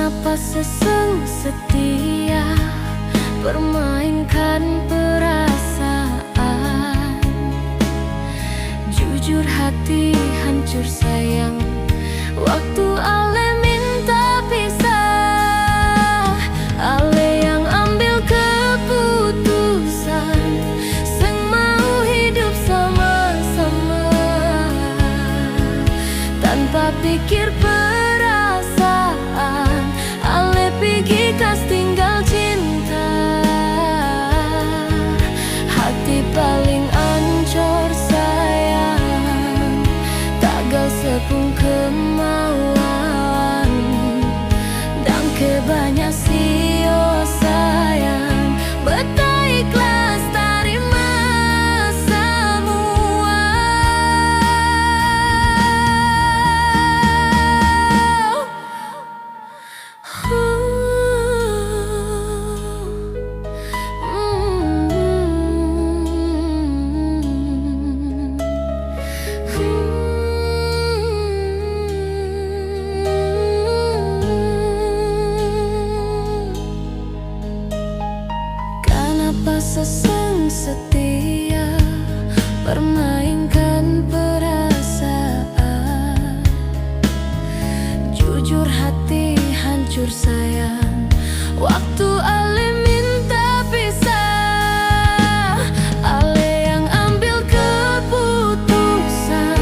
Kenapa seseng setia permainkan perasaan? Jujur hati hancur sayang, waktu ale minta pisah. Ale yang ambil keputusan, seng mau hidup sama-sama tanpa pikir perasaan. Ale pergi kas tinggal cinta, hati paling ancur sayang, tagal sepung kemauan dan kebanyak sio sayang. Betul ikhlas terima semua. Kenapa seseng setia permainkan perasaan? Jujur hati hancur sayang, waktu ale minta pisah. Ale yang ambil keputusan,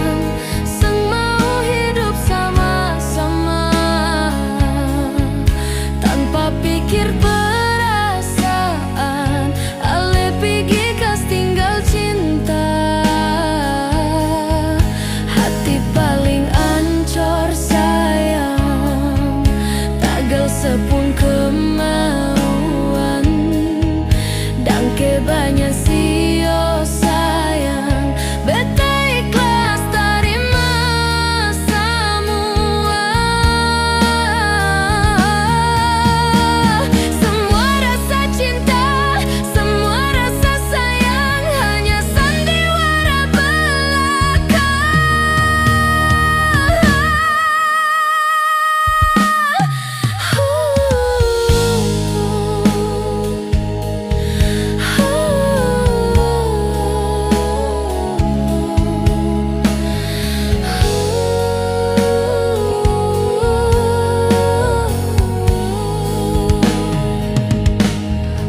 seng mau hidup sama-sama tanpa pikir perasaan. Ale pergi kas tinggal cinta, hati paling ancur sayang, tagal sepung kemauan dan kebanyak sio sayang. Beta ikhlas terima semua. Semua rasa cinta, semua rasa sayang, hanya sandiwara belaka.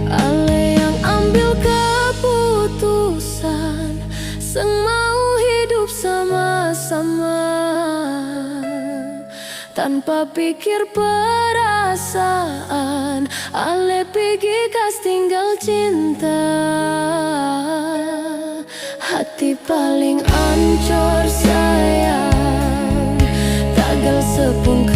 Ale yang ambil keputusan, seng mau hidup sama-sama tanpa pikir perasaan. Ale pergi kas tinggal cinta, hati paling ancur sayang, tagal sepung